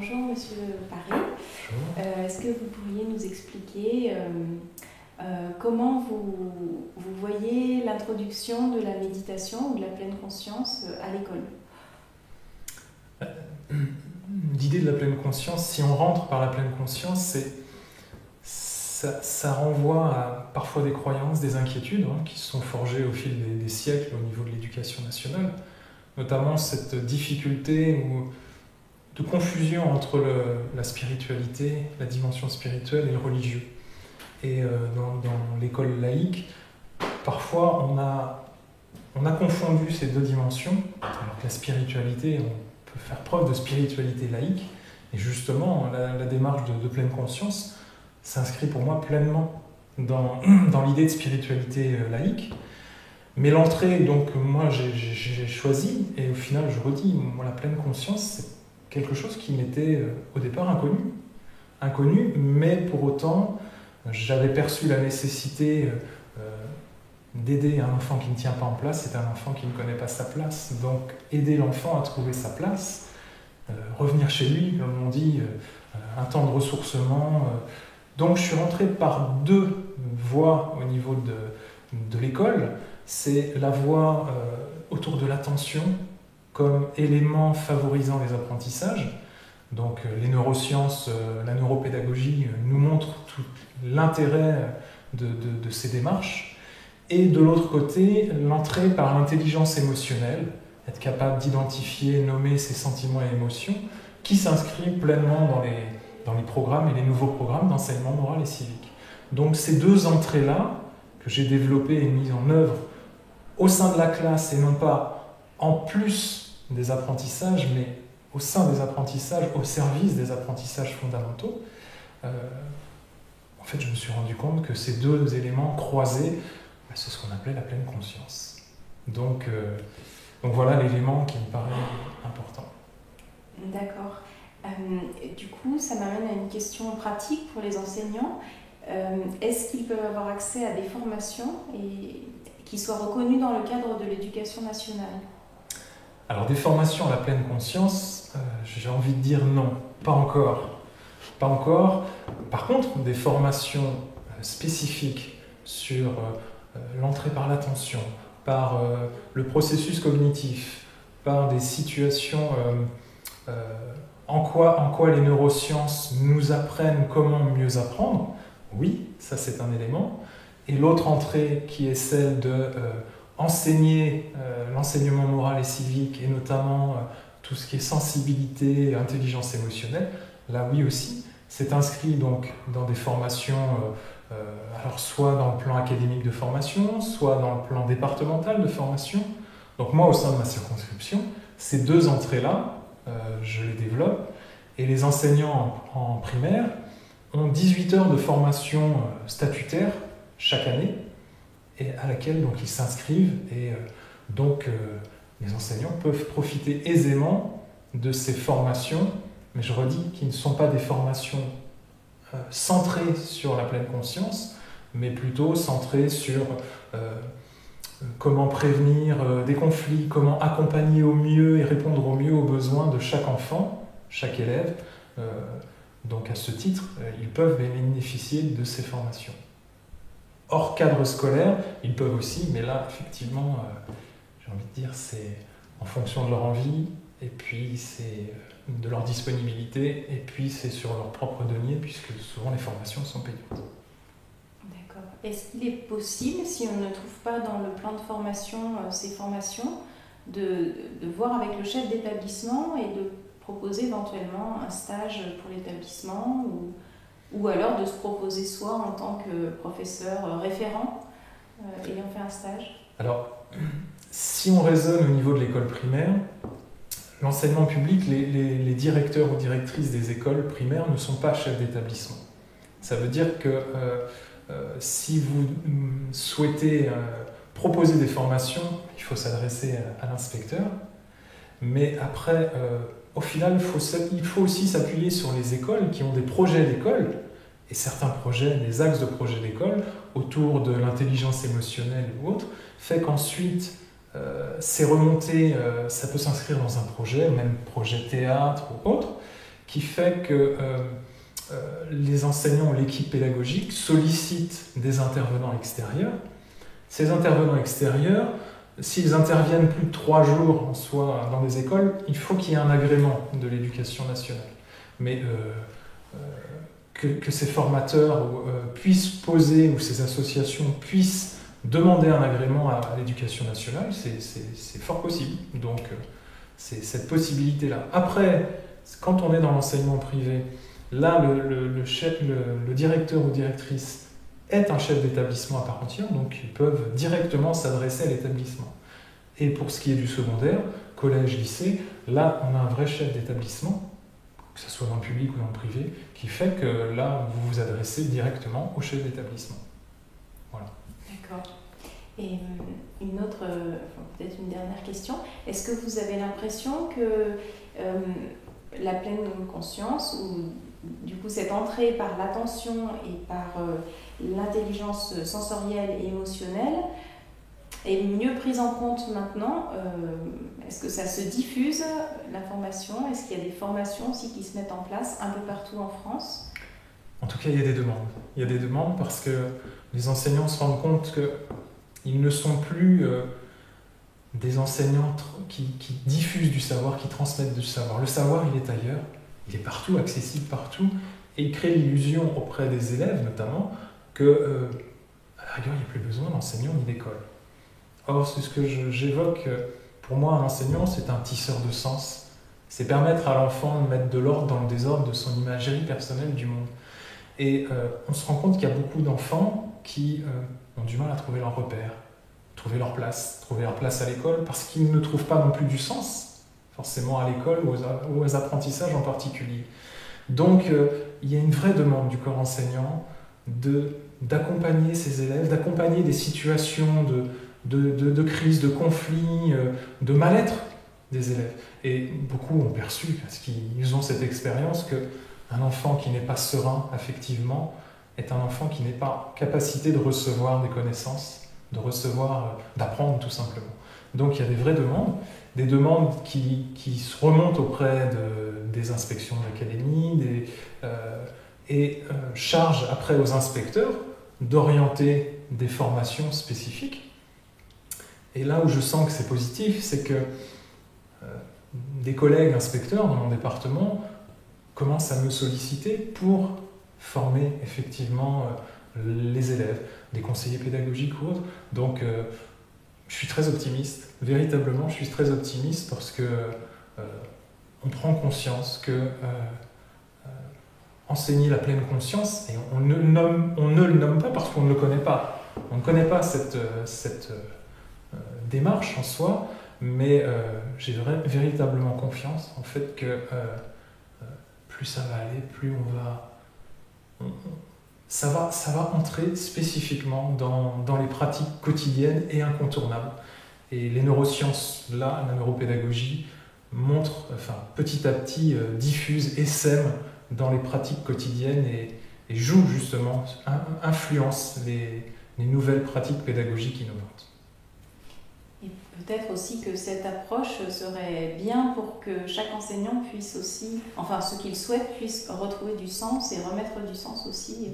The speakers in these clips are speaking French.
Bonjour Monsieur Paré. Est-ce que vous pourriez nous expliquer comment vous voyez l'introduction de la méditation ou de la pleine conscience à l'école? L'idée de la pleine conscience, si on rentre par la pleine conscience, ça renvoie à parfois des croyances, des inquiétudes qui se sont forgées au fil des siècles au niveau de l'éducation nationale, notamment cette difficulté de confusion entre la spiritualité, la dimension spirituelle et le religieux. Et dans l'école laïque, parfois on a confondu ces deux dimensions, alors que la spiritualité, on peut faire preuve de spiritualité laïque, et justement la démarche de pleine conscience s'inscrit pour moi pleinement dans l'idée de spiritualité laïque. Mais l'entrée, donc moi j'ai choisi, et au final je redis, moi la pleine conscience c'est quelque chose qui m'était au départ inconnu, mais pour autant j'avais perçu la nécessité d'aider un enfant qui ne tient pas en place. C'est un enfant qui ne connaît pas sa place, donc aider l'enfant à trouver sa place, revenir chez lui, comme on dit, un temps de ressourcement. Donc je suis rentré par deux voies au niveau de l'école. C'est la voie autour de l'attention comme élément favorisant les apprentissages. Donc les neurosciences, la neuropédagogie nous montrent tout l'intérêt de ces démarches. Et de l'autre côté, l'entrée par l'intelligence émotionnelle, être capable d'identifier, nommer ses sentiments et émotions, qui s'inscrit pleinement dans les programmes et les nouveaux programmes d'enseignement moral et civique. Donc ces deux entrées-là, que j'ai développées et mises en œuvre au sein de la classe, et non pas en plus des apprentissages, mais au sein des apprentissages, au service des apprentissages fondamentaux, en fait, je me suis rendu compte que ces deux éléments croisés, c'est ce qu'on appelait la pleine conscience. Donc voilà l'élément qui me paraît important. D'accord. Du coup, ça m'amène à une question pratique pour les enseignants. Est-ce qu'ils peuvent avoir accès à des formations qui soient reconnues dans le cadre de l'éducation nationale? Alors des formations à la pleine conscience, j'ai envie de dire non, pas encore. Pas encore. Par contre, des formations spécifiques sur l'entrée par l'attention, par le processus cognitif, par des situations, en quoi les neurosciences nous apprennent comment mieux apprendre, oui, ça c'est un élément. Et l'autre entrée qui est celle de enseigner l'enseignement moral et civique, et notamment tout ce qui est sensibilité, intelligence émotionnelle, là oui aussi, c'est inscrit donc dans des formations, alors soit dans le plan académique de formation, soit dans le plan départemental de formation. Donc moi, au sein de ma circonscription, ces deux entrées-là, je les développe, et les enseignants en primaire ont 18 heures de formation statutaire chaque année, et à laquelle donc, ils s'inscrivent, et donc les enseignants peuvent profiter aisément de ces formations, mais je redis qu'ils ne sont pas des formations centrées sur la pleine conscience, mais plutôt centrées sur comment prévenir des conflits, comment accompagner au mieux et répondre au mieux aux besoins de chaque enfant, chaque élève. Donc à ce titre, ils peuvent bénéficier de ces formations. Hors cadre scolaire, ils peuvent aussi, mais là, effectivement, j'ai envie de dire, c'est en fonction de leur envie, et puis c'est de leur disponibilité, et puis c'est sur leur propre denier, puisque souvent les formations sont payantes. D'accord. Est-ce qu'il est possible, si on ne trouve pas dans le plan de formation ces formations, de voir avec le chef d'établissement et de proposer éventuellement un stage pour l'établissement, ou alors de se proposer soi en tant que professeur référent ayant fait un stage? Alors, si on raisonne au niveau de l'école primaire, l'enseignement public, les directeurs ou directrices des écoles primaires ne sont pas chefs d'établissement. Ça veut dire que si vous souhaitez proposer des formations, il faut s'adresser à l'inspecteur. Mais après, au final, il faut aussi s'appuyer sur les écoles qui ont des projets d'école, et certains projets, des axes de projets d'école, autour de l'intelligence émotionnelle ou autre, fait qu'ensuite, ces remontées, ça peut s'inscrire dans un projet, même projet théâtre ou autre, qui fait que les enseignants ou l'équipe pédagogique sollicitent des intervenants extérieurs. Ces intervenants extérieurs, s'ils interviennent plus de 3 jours en soi dans des écoles, il faut qu'il y ait un agrément de l'éducation nationale. Mais que ces formateurs puissent poser, ou ces associations puissent demander un agrément à l'éducation nationale, c'est fort possible. Donc c'est cette possibilité-là. Après, quand on est dans l'enseignement privé, là le directeur ou directrice est un chef d'établissement à part entière, donc ils peuvent directement s'adresser à l'établissement. Et pour ce qui est du secondaire, collège, lycée, là on a un vrai chef d'établissement, que ce soit dans le public ou dans le privé, qui fait que là vous vous adressez directement au chef d'établissement. Voilà. D'accord. Et une autre, peut-être une dernière question, est-ce que vous avez l'impression que la pleine conscience, ou du coup cette entrée par l'attention et par l'intelligence sensorielle et émotionnelle est mieux prise en compte maintenant? Est-ce que ça se diffuse, l'information? Est-ce qu'il y a des formations aussi qui se mettent en place un peu partout en France? En tout cas, il y a des demandes. Il y a des demandes parce que les enseignants se rendent compte qu'ils ne sont plus des enseignants qui diffusent du savoir, qui transmettent du savoir. Le savoir, il est ailleurs, il est partout, accessible partout, et il crée l'illusion auprès des élèves, notamment, que, à la rigueur, il n'y a plus besoin d'enseignants ni d'école. Or, c'est ce que j'évoque, pour moi, un enseignant, c'est un tisseur de sens. C'est permettre à l'enfant de mettre de l'ordre dans le désordre de son imagerie personnelle du monde. Et on se rend compte qu'il y a beaucoup d'enfants qui ont du mal à trouver leur repère, trouver leur place à l'école, parce qu'ils ne trouvent pas non plus du sens, forcément à l'école ou aux apprentissages en particulier. Donc, il y a une vraie demande du corps enseignant d'accompagner ces élèves, d'accompagner des situations de crise, de conflit, de mal-être des élèves. Et beaucoup ont perçu, parce qu'ils ont cette expérience, qu'un enfant qui n'est pas serein affectivement est un enfant qui n'est pas en capacité de recevoir des connaissances, d'apprendre tout simplement. Donc il y a des vraies demandes, des demandes qui se remontent auprès des inspections de l'académie, et charge après aux inspecteurs d'orienter des formations spécifiques. Et là où je sens que c'est positif, c'est que des collègues inspecteurs dans mon département commencent à me solliciter pour former effectivement les élèves, des conseillers pédagogiques ou autres. Donc je suis très optimiste, véritablement je suis très optimiste parce que on prend conscience que enseigner la pleine conscience, et on ne le nomme pas parce qu'on ne le connaît pas. On ne connaît pas cette démarche en soi, mais j'ai véritablement confiance en fait que plus ça va aller, plus ça va entrer spécifiquement dans les pratiques quotidiennes et incontournables. Et les neurosciences, là, la neuropédagogie, montrent, petit à petit, diffusent, essaiment dans les pratiques quotidiennes et jouent justement, influencent les nouvelles pratiques pédagogiques innovantes. Et peut-être aussi que cette approche serait bien pour que chaque enseignant puisse aussi, enfin ceux qui le souhaitent, puissent retrouver du sens et remettre du sens aussi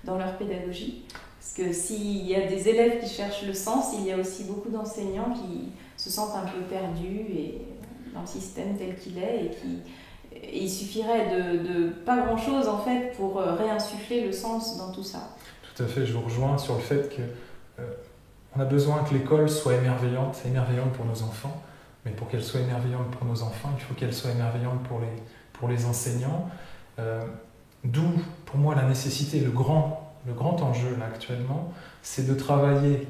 dans leur pédagogie. Parce que s'il y a des élèves qui cherchent le sens, il y a aussi beaucoup d'enseignants qui se sentent un peu perdus et dans le système tel qu'il est, et il suffirait de pas grand-chose en fait pour réinsuffler le sens dans tout ça. Tout à fait, je vous rejoins sur le fait que on a besoin que l'école soit émerveillante pour nos enfants, mais pour qu'elle soit émerveillante pour nos enfants, il faut qu'elle soit émerveillante pour les enseignants. D'où, pour moi, la nécessité, le grand enjeu là actuellement, c'est de travailler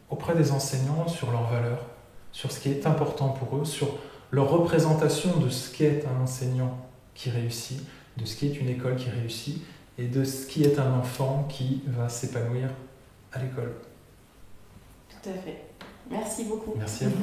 auprès des enseignants sur leurs valeurs, sur ce qui est important pour eux, sur leur représentation de ce qu'est un enseignant qui réussit, de ce qui est une école qui réussit, et de ce qui est un enfant qui va s'épanouir à l'école. Tout à fait. Merci beaucoup. Merci à vous.